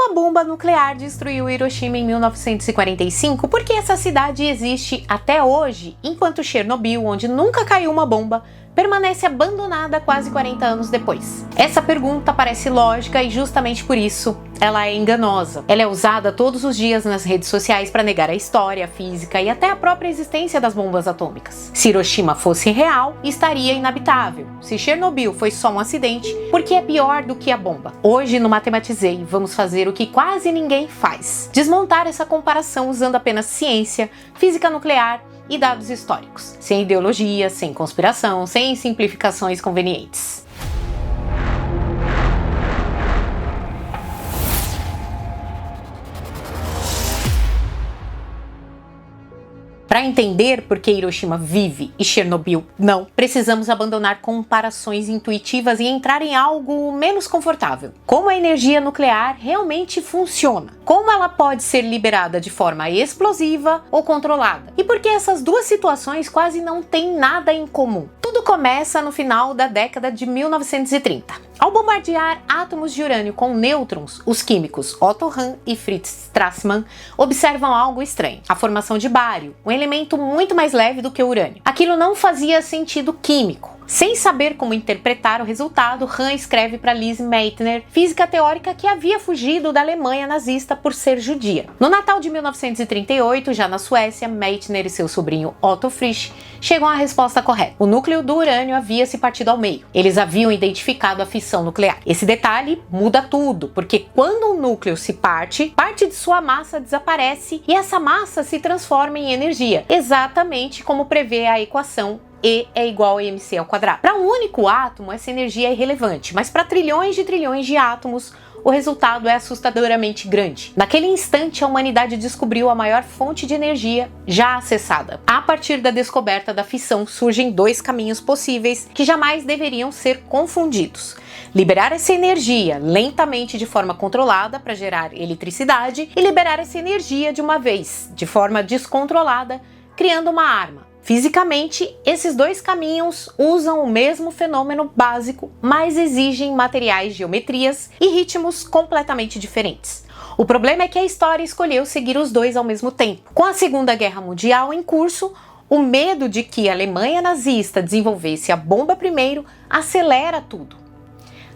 Uma bomba nuclear destruiu Hiroshima em 1945 porque essa cidade existe até hoje, enquanto Chernobyl, onde nunca caiu uma bomba, permanece abandonada quase 40 anos depois. Essa pergunta parece lógica e justamente por isso ela é enganosa. Ela é usada todos os dias nas redes sociais para negar a história, a física e até a própria existência das bombas atômicas. Se Hiroshima fosse real, estaria inabitável. Se Chernobyl foi só um acidente, por que é pior do que a bomba? Hoje no Matematizei vamos fazer o que quase ninguém faz: desmontar essa comparação usando apenas ciência, física nuclear e dados históricos, sem ideologia, sem conspiração, sem simplificações convenientes. Para entender por que Hiroshima vive e Chernobyl não, precisamos abandonar comparações intuitivas e entrar em algo menos confortável. Como a energia nuclear realmente funciona? Como ela pode ser liberada de forma explosiva ou controlada? E por que essas duas situações quase não têm nada em comum? Tudo começa no final da década de 1930. Ao bombardear átomos de urânio com nêutrons, os químicos Otto Hahn e Fritz Strassmann observam algo estranho: a formação de bário, um elemento muito mais leve do que o urânio. Aquilo não fazia sentido químico. Sem saber como interpretar o resultado, Hahn escreve para Lise Meitner, física teórica que havia fugido da Alemanha nazista por ser judia. No Natal de 1938, já na Suécia, Meitner e seu sobrinho Otto Frisch chegam à resposta correta. O núcleo do urânio havia se partido ao meio. Eles haviam identificado a fissão nuclear. Esse detalhe muda tudo, porque quando um núcleo se parte, parte de sua massa desaparece e essa massa se transforma em energia, exatamente como prevê a equação E é igual a mc ao quadrado. Para um único átomo, essa energia é irrelevante, mas para trilhões de átomos, o resultado é assustadoramente grande. Naquele instante, a humanidade descobriu a maior fonte de energia já acessada. A partir da descoberta da fissão, surgem dois caminhos possíveis que jamais deveriam ser confundidos: liberar essa energia lentamente de forma controlada para gerar eletricidade e liberar essa energia de uma vez, de forma descontrolada, criando uma arma. Fisicamente, esses dois caminhos usam o mesmo fenômeno básico, mas exigem materiais, geometrias e ritmos completamente diferentes. O problema é que a história escolheu seguir os dois ao mesmo tempo. Com a Segunda Guerra Mundial em curso, o medo de que a Alemanha nazista desenvolvesse a bomba primeiro acelera tudo.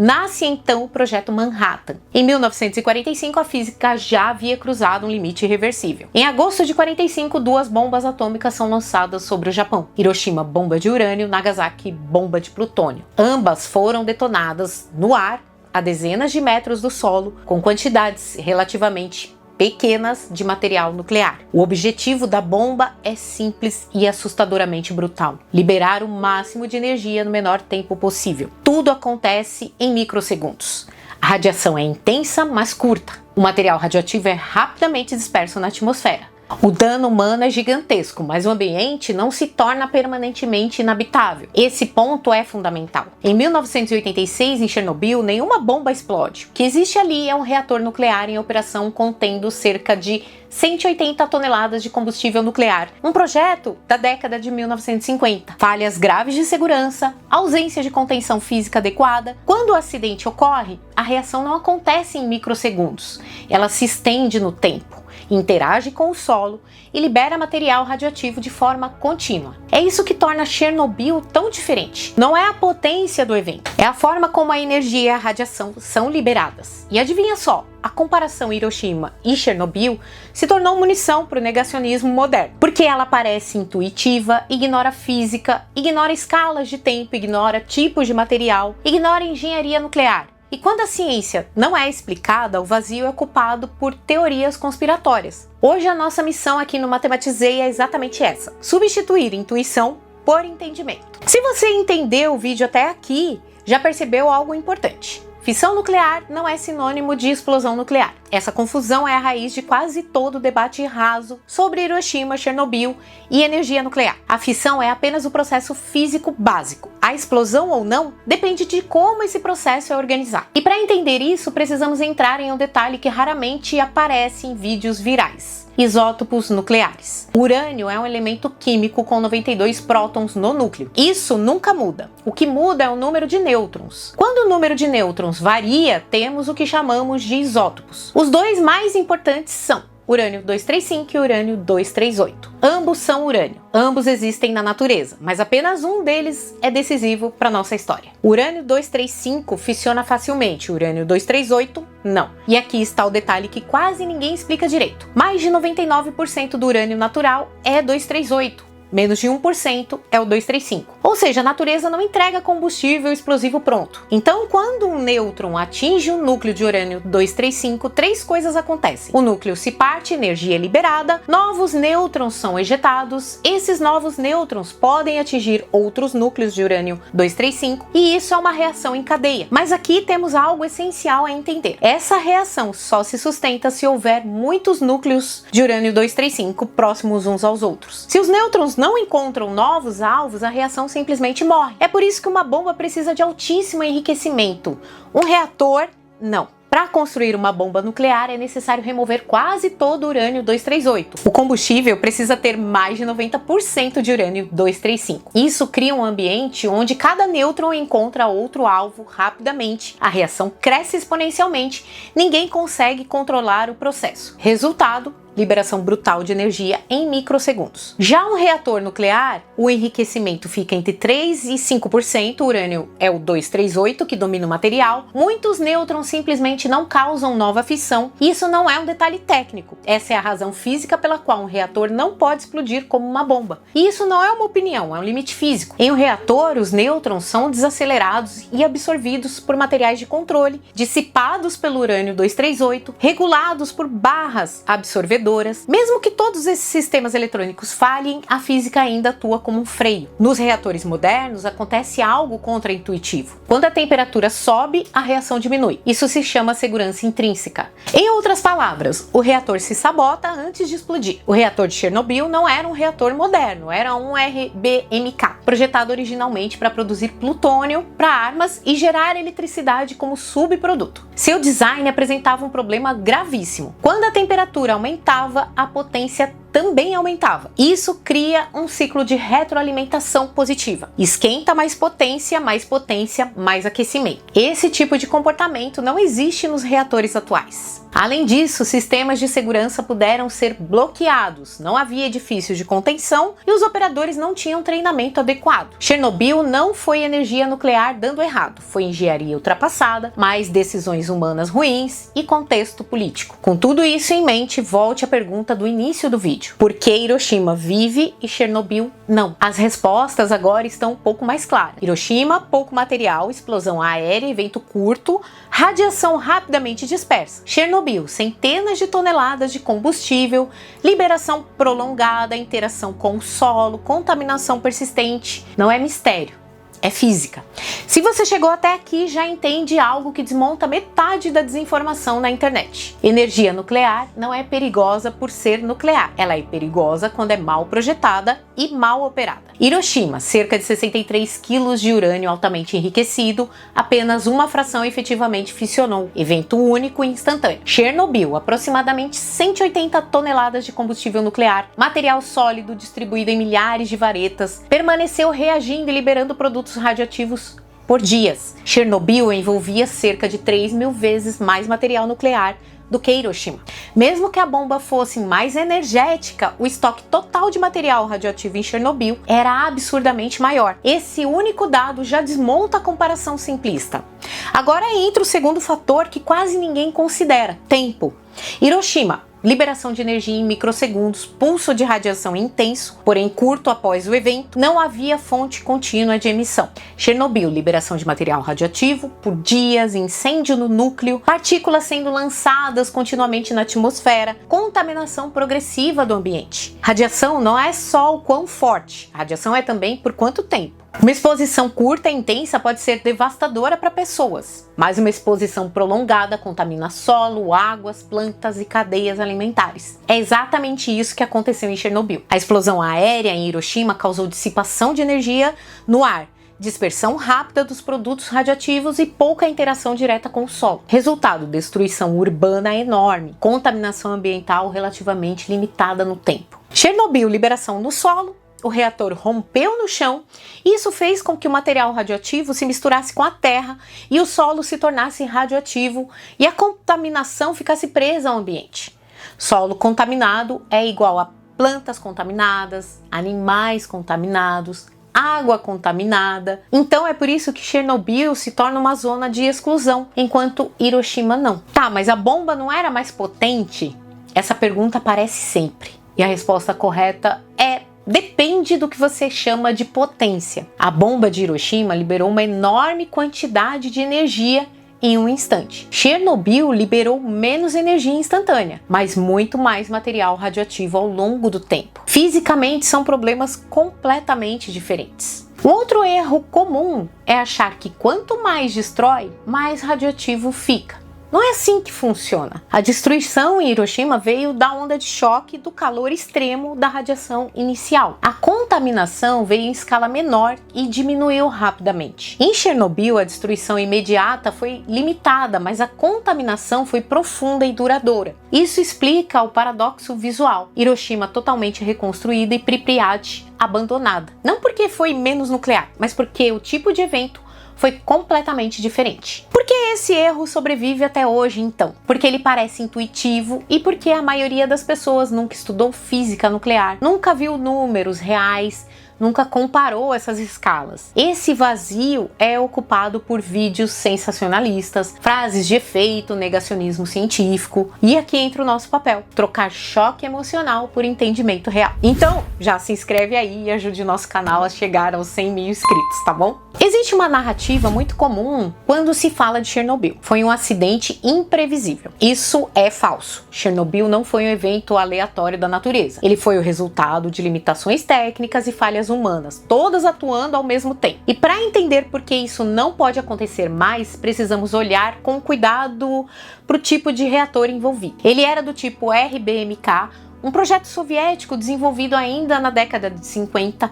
Nasce então o Projeto Manhattan. Em 1945, a física já havia cruzado um limite irreversível. Em agosto de 45, duas bombas atômicas são lançadas sobre o Japão. Hiroshima, bomba de urânio; Nagasaki, bomba de plutônio. Ambas foram detonadas no ar, a dezenas de metros do solo, com quantidades relativamente pequenas de material nuclear. O objetivo da bomba é simples e assustadoramente brutal: liberar o máximo de energia no menor tempo possível. Tudo acontece em microsegundos. A radiação é intensa, mas curta. O material radioativo é rapidamente disperso na atmosfera. O dano humano é gigantesco, mas o ambiente não se torna permanentemente inabitável. Esse ponto é fundamental. Em 1986, em Chernobyl, nenhuma bomba explode. O que existe ali é um reator nuclear em operação contendo cerca de 180 toneladas de combustível nuclear. Um projeto da década de 1950. Falhas graves de segurança, ausência de contenção física adequada. Quando o acidente ocorre, a reação não acontece em microsegundos. Ela se estende no tempo, interage com o solo e libera material radioativo de forma contínua. É isso que torna Chernobyl tão diferente. Não é a potência do evento, é a forma como a energia e a radiação são liberadas. E adivinha só, a comparação Hiroshima e Chernobyl se tornou munição para o negacionismo moderno, porque ela parece intuitiva, ignora física, ignora escalas de tempo, ignora tipos de material, ignora engenharia nuclear. E quando a ciência não é explicada, o vazio é ocupado por teorias conspiratórias. Hoje a nossa missão aqui no Matematizei é exatamente essa: substituir intuição por entendimento. Se você entendeu o vídeo até aqui, já percebeu algo importante. Fissão nuclear não é sinônimo de explosão nuclear. Essa confusão é a raiz de quase todo o debate raso sobre Hiroshima, Chernobyl e energia nuclear. A fissão é apenas o processo físico básico. a explosão ou não depende de como esse processo é organizado. E para entender isso, precisamos entrar em um detalhe que raramente aparece em vídeos virais: isótopos nucleares. O urânio é um elemento químico com 92 prótons no núcleo. Isso nunca muda. O que muda é o número de nêutrons. Quando o número de nêutrons varia, temos o que chamamos de isótopos. Os dois mais importantes são urânio 235 e urânio 238. Ambos são urânio. Ambos existem na natureza, mas apenas um deles é decisivo para nossa história. O urânio 235 fissiona facilmente, o urânio 238 não. E aqui está o detalhe que quase ninguém explica direito. Mais de 99% do urânio natural é 238. Menos de 1% é o 235. Ou seja, a natureza não entrega combustível explosivo pronto. Então, quando um nêutron atinge o núcleo de urânio 235, três coisas acontecem. O núcleo se parte, energia é liberada, novos nêutrons são ejetados, esses novos nêutrons podem atingir outros núcleos de urânio 235 e isso é uma reação em cadeia. Mas aqui temos algo essencial a entender. Essa reação só se sustenta se houver muitos núcleos de urânio 235 próximos uns aos outros. Se os nêutrons não encontram novos alvos, a reação simplesmente morre. É por isso que uma bomba precisa de altíssimo enriquecimento. Um reator, não. Para construir uma bomba nuclear é necessário remover quase todo o urânio 238. O combustível precisa ter mais de 90% de urânio 235. Isso cria um ambiente onde cada nêutron encontra outro alvo rapidamente. A reação cresce exponencialmente. Ninguém consegue controlar o processo. Resultado: liberação brutal de energia em microsegundos. Já um reator nuclear, o enriquecimento fica entre 3 e 5%, o urânio é o 238 que domina o material. Muitos nêutrons simplesmente não causam nova fissão. Isso não é um detalhe técnico. Essa é a razão física pela qual um reator não pode explodir como uma bomba. E isso não é uma opinião, é um limite físico. Em um reator, os nêutrons são desacelerados e absorvidos por materiais de controle, dissipados pelo urânio 238, regulados por barras absorvedoras. Mesmo que todos esses sistemas eletrônicos falhem, a física ainda atua como um freio. Nos reatores modernos acontece algo contraintuitivo. Quando a temperatura sobe, a reação diminui. Isso se chama segurança intrínseca. Em outras palavras, o reator se sabota antes de explodir. O reator de Chernobyl não era um reator moderno, era um RBMK, projetado originalmente para produzir plutônio para armas e gerar eletricidade como subproduto. Seu design apresentava um problema gravíssimo. Quando a temperatura aumentava, a potência também aumentava. Isso cria um ciclo de retroalimentação positiva. Esquenta mais potência, mais aquecimento. Esse tipo de comportamento não existe nos reatores atuais. Além disso, sistemas de segurança puderam ser bloqueados, não havia edifícios de contenção e os operadores não tinham treinamento adequado. Chernobyl não foi energia nuclear dando errado, foi engenharia ultrapassada, mais decisões humanas ruins e contexto político. Com tudo isso em mente, volte à pergunta do início do vídeo. Por que Hiroshima vive e Chernobyl não? As respostas agora estão um pouco mais claras. Hiroshima, pouco material, explosão aérea, evento curto, radiação rapidamente dispersa. Chernobyl, centenas de toneladas de combustível, liberação prolongada, interação com o solo, contaminação persistente. Não é mistério, é física. Se você chegou até aqui, já entende algo que desmonta metade da desinformação na internet. Energia nuclear não é perigosa por ser nuclear. Ela é perigosa quando é mal projetada e mal operada. Hiroshima, cerca de 63 quilos de urânio altamente enriquecido, apenas uma fração efetivamente fissionou. Evento único e instantâneo. Chernobyl, aproximadamente 180 toneladas de combustível nuclear, material sólido distribuído em milhares de varetas, permaneceu reagindo e liberando produtos radioativos por dias. Chernobyl envolvia cerca de 3.000 vezes mais material nuclear do que Hiroshima. Mesmo que a bomba fosse mais energética, o estoque total de material radioativo em Chernobyl era absurdamente maior. Esse único dado já desmonta a comparação simplista. Agora entra o segundo fator que quase ninguém considera: tempo. Hiroshima, liberação de energia em microsegundos, pulso de radiação intenso, porém curto após o evento, não havia fonte contínua de emissão. Chernobyl, liberação de material radioativo por dias, incêndio no núcleo, partículas sendo lançadas continuamente na atmosfera, contaminação progressiva do ambiente. Radiação não é só o quão forte, a radiação é também por quanto tempo. Uma exposição curta e intensa pode ser devastadora para pessoas, mas uma exposição prolongada contamina solo, águas, plantas e cadeias alimentares. É exatamente isso que aconteceu em Chernobyl. A explosão aérea em Hiroshima causou dissipação de energia no ar, dispersão rápida dos produtos radioativos e pouca interação direta com o solo. Resultado: destruição urbana enorme, contaminação ambiental relativamente limitada no tempo. Chernobyl, liberação no solo. O reator rompeu no chão e isso fez com que o material radioativo se misturasse com a terra e o solo se tornasse radioativo e a contaminação ficasse presa ao ambiente. Solo contaminado é igual a plantas contaminadas, animais contaminados, água contaminada. Então é por isso que Chernobyl se torna uma zona de exclusão, enquanto Hiroshima não. Tá, mas a bomba não era mais potente? Essa pergunta aparece sempre. E a resposta correta é: depende do que você chama de potência. A bomba de Hiroshima liberou uma enorme quantidade de energia em um instante. Chernobyl liberou menos energia instantânea, mas muito mais material radioativo ao longo do tempo. Fisicamente, são problemas completamente diferentes. Um outro erro comum é achar que quanto mais destrói, mais radioativo fica. Não é assim que funciona. A destruição em Hiroshima veio da onda de choque do calor extremo da radiação inicial. A contaminação veio em escala menor e diminuiu rapidamente. Em Chernobyl, a destruição imediata foi limitada, mas a contaminação foi profunda e duradoura. Isso explica o paradoxo visual: Hiroshima totalmente reconstruída e Pripyat abandonada. Não porque foi menos nuclear, mas porque o tipo de evento foi completamente diferente. Por que esse erro sobrevive até hoje, então? Porque ele parece intuitivo e porque a maioria das pessoas nunca estudou física nuclear, nunca viu números reais, nunca comparou essas escalas. Esse vazio é ocupado por vídeos sensacionalistas, frases de efeito, negacionismo científico. E aqui entra o nosso papel: trocar choque emocional por entendimento real. Então, já se inscreve aí e ajude o nosso canal a chegar aos 100 mil inscritos, tá bom? Existe uma narrativa muito comum quando se fala de Chernobyl: foi um acidente imprevisível. Isso é falso. Chernobyl não foi um evento aleatório da natureza. Ele foi o resultado de limitações técnicas e falhas humanas, todas atuando ao mesmo tempo. E para entender por que isso não pode acontecer mais, precisamos olhar com cuidado para o tipo de reator envolvido. Ele era do tipo RBMK, um projeto soviético desenvolvido ainda na década de 50,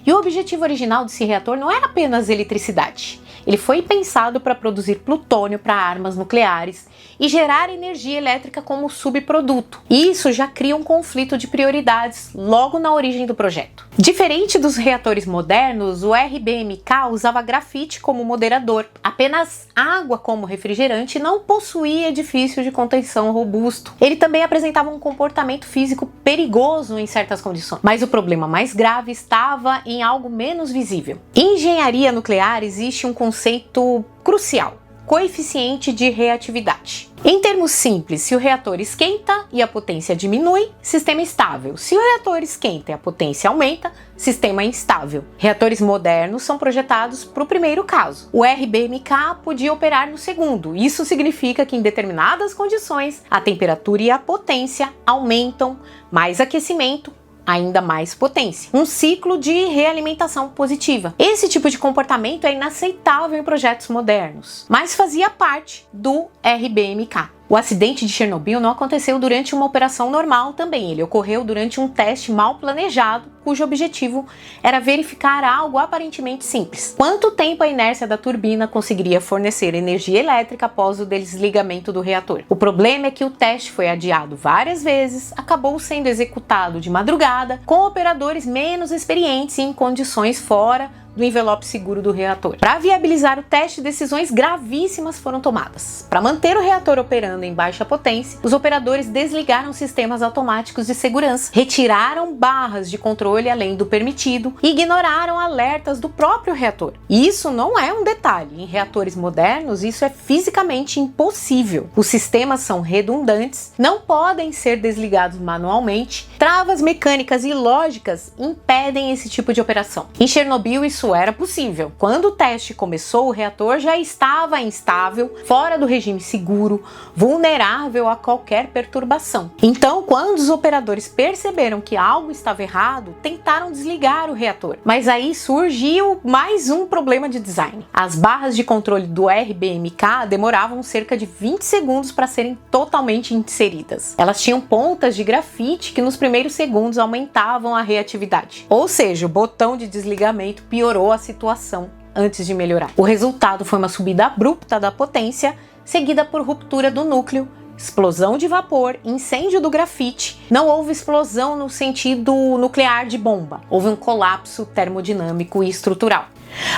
e o objetivo original desse reator não era apenas eletricidade. Ele foi pensado para produzir plutônio para armas nucleares e gerar energia elétrica como subproduto. E isso já cria um conflito de prioridades logo na origem do projeto. Diferente dos reatores modernos, o RBMK usava grafite como moderador, apenas água como refrigerante, e não possuía edifício de contenção robusto. Ele também apresentava um comportamento físico perigoso em certas condições. Mas o problema mais grave estava em algo menos visível. Em engenharia nuclear existe um conceito crucial: coeficiente de reatividade. Em termos simples, se o reator esquenta e a potência diminui, sistema estável. Se o reator esquenta e a potência aumenta, sistema instável. Reatores modernos são projetados para o primeiro caso. O RBMK podia operar no segundo. Isso significa que em determinadas condições, a temperatura e a potência aumentam, mais aquecimento, ainda mais potência. Um ciclo de realimentação positiva. Esse tipo de comportamento é inaceitável em projetos modernos, mas fazia parte do RBMK. O acidente de Chernobyl não aconteceu durante uma operação normal também. Ele ocorreu durante um teste mal planejado, cujo objetivo era verificar algo aparentemente simples: quanto tempo a inércia da turbina conseguiria fornecer energia elétrica após o desligamento do reator. O problema é que o teste foi adiado várias vezes, acabou sendo executado de madrugada, com operadores menos experientes e em condições fora do envelope seguro do reator. Para viabilizar o teste, decisões gravíssimas foram tomadas. Para manter o reator operando em baixa potência, os operadores desligaram sistemas automáticos de segurança, retiraram barras de controle além do permitido e ignoraram alertas do próprio reator. E isso não é um detalhe. Em reatores modernos, isso é fisicamente impossível. Os sistemas são redundantes, não podem ser desligados manualmente. Travas mecânicas e lógicas impedem esse tipo de operação. Em Chernobyl, isso era possível. Quando o teste começou, o reator já estava instável, fora do regime seguro, vulnerável a qualquer perturbação. Então, quando os operadores perceberam que algo estava errado, tentaram desligar o reator. Mas aí surgiu mais um problema de design. As barras de controle do RBMK demoravam cerca de 20 segundos para serem totalmente inseridas. Elas tinham pontas de grafite que nos primeiros segundos aumentavam a reatividade. Ou seja, o botão de desligamento piorou a situação antes de melhorar. O resultado foi uma subida abrupta da potência, seguida por ruptura do núcleo, explosão de vapor, incêndio do grafite. Não houve explosão no sentido nuclear de bomba, houve um colapso termodinâmico e estrutural.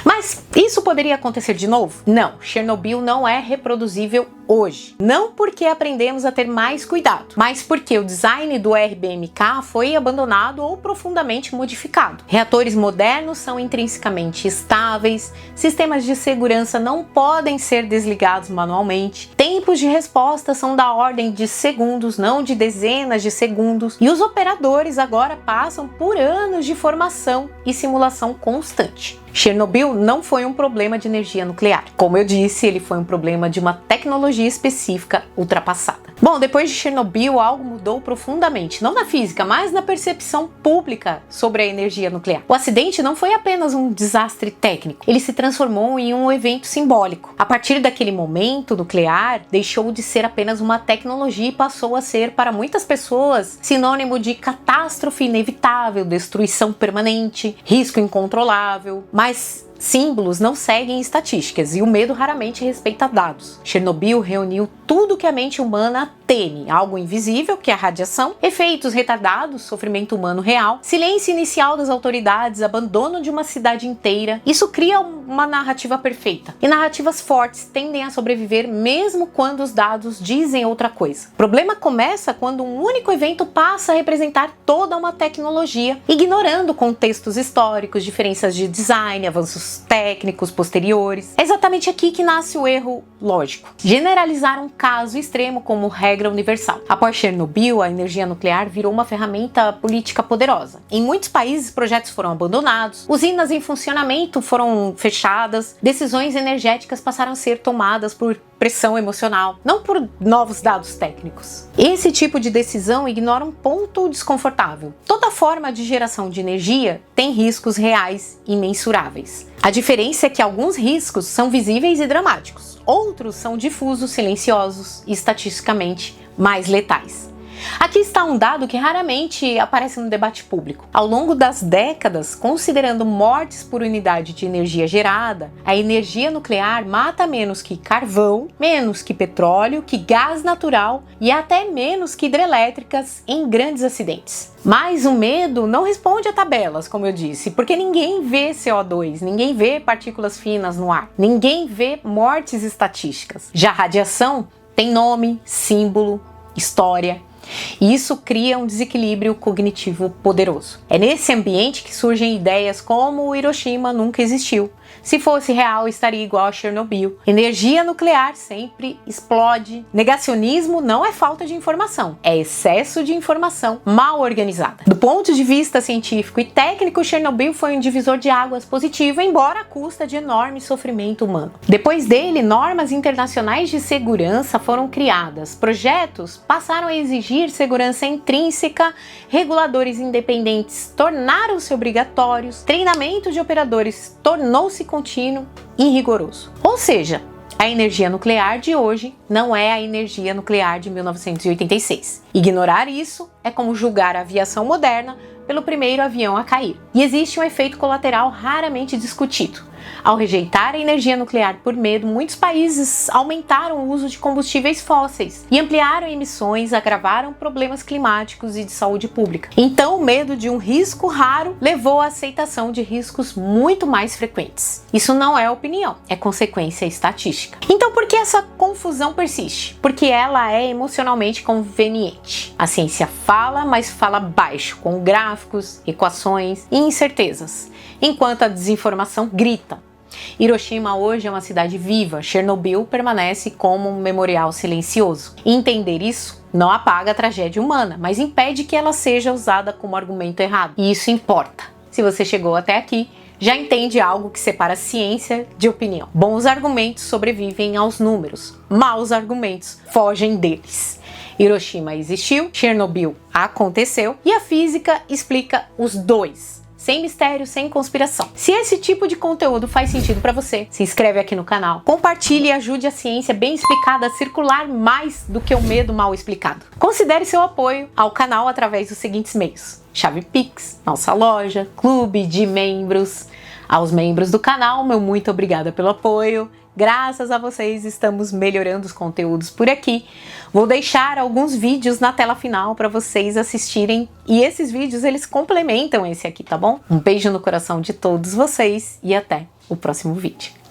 Mas isso poderia acontecer de novo? Não, Chernobyl não é reproduzível hoje. Não porque aprendemos a ter mais cuidado, mas porque o design do RBMK foi abandonado ou profundamente modificado. Reatores modernos são intrinsecamente estáveis, sistemas de segurança não podem ser desligados manualmente, tempos de resposta são da ordem de segundos, não de dezenas de segundos, e os operadores agora passam por anos de formação e simulação constante. Chernobyl não foi um problema de energia nuclear. Como eu disse, ele foi um problema de uma tecnologia específica ultrapassada. Bom, depois de Chernobyl, algo mudou profundamente, não na física, mas na percepção pública sobre a energia nuclear. O acidente não foi apenas um desastre técnico, ele se transformou em um evento simbólico. A partir daquele momento, o nuclear deixou de ser apenas uma tecnologia e passou a ser, para muitas pessoas, sinônimo de catástrofe inevitável, destruição permanente, risco incontrolável. Mas símbolos não seguem estatísticas e o medo raramente respeita dados. Chernobyl reuniu tudo que a mente humana teme, algo invisível, que é a radiação, efeitos retardados, sofrimento humano real, silêncio inicial das autoridades, abandono de uma cidade inteira. Isso cria uma narrativa perfeita. E narrativas fortes tendem a sobreviver mesmo quando os dados dizem outra coisa. O problema começa quando um único evento passa a representar toda uma tecnologia, ignorando contextos históricos, diferenças de design, avanços técnicos posteriores. É exatamente aqui que nasce o erro lógico. Generalizar um caso extremo como regra universal. Após Chernobyl, a energia nuclear virou uma ferramenta política poderosa. Em muitos países, projetos foram abandonados, usinas em funcionamento foram fechadas, decisões energéticas passaram a ser tomadas por pressão emocional, não por novos dados técnicos. Esse tipo de decisão ignora um ponto desconfortável. Toda forma de geração de energia tem riscos reais e mensuráveis. A diferença é que alguns riscos são visíveis e dramáticos, outros são difusos, silenciosos e estatisticamente mais letais. Aqui está um dado que raramente aparece no debate público. Ao longo das décadas, considerando mortes por unidade de energia gerada, a energia nuclear mata menos que carvão, menos que petróleo, que gás natural e até menos que hidrelétricas em grandes acidentes. Mas o medo não responde a tabelas, como eu disse, porque ninguém vê CO2, ninguém vê partículas finas no ar, ninguém vê mortes estatísticas. Já a radiação tem nome, símbolo, história. E isso cria um desequilíbrio cognitivo poderoso. É nesse ambiente que surgem ideias como o Hiroshima nunca existiu. Se fosse real, estaria igual a Chernobyl. Energia nuclear sempre explode. Negacionismo não é falta de informação, é excesso de informação mal organizada. Do ponto de vista científico e técnico, Chernobyl foi um divisor de águas positivo, embora à custa de enorme sofrimento humano. Depois dele, normas internacionais de segurança foram criadas. Projetos passaram a exigir segurança intrínseca, reguladores independentes tornaram-se obrigatórios, treinamento de operadores tornou-se contínuo e rigoroso. Ou seja, a energia nuclear de hoje não é a energia nuclear de 1986. Ignorar isso é como julgar a aviação moderna pelo primeiro avião a cair. E existe um efeito colateral raramente discutido. Ao rejeitar a energia nuclear por medo, muitos países aumentaram o uso de combustíveis fósseis e ampliaram emissões, agravaram problemas climáticos e de saúde pública. Então, o medo de um risco raro levou à aceitação de riscos muito mais frequentes. Isso não é opinião, é consequência estatística. Então, por que essa confusão persiste? Porque ela é emocionalmente conveniente. A ciência fala, mas fala baixo, com gráficos, equações e incertezas, enquanto a desinformação grita. Hiroshima hoje é uma cidade viva, Chernobyl permanece como um memorial silencioso. E entender isso não apaga a tragédia humana, mas impede que ela seja usada como argumento errado. E isso importa. Se você chegou até aqui, já entende algo que separa ciência de opinião. Bons argumentos sobrevivem aos números, maus argumentos fogem deles. Hiroshima existiu, Chernobyl aconteceu e a física explica os dois. Sem mistério, sem conspiração. Se esse tipo de conteúdo faz sentido para você, se inscreve aqui no canal, compartilhe e ajude a ciência bem explicada a circular mais do que o medo mal explicado. Considere seu apoio ao canal através dos seguintes meios: Chave Pix, nossa loja, clube de membros, Aos membros do canal, meu muito obrigada pelo apoio. Graças a vocês estamos melhorando os conteúdos por aqui. Vou deixar alguns vídeos na tela final para vocês assistirem e esses vídeos eles complementam esse aqui, tá bom? Um beijo no coração de todos vocês e até o próximo vídeo.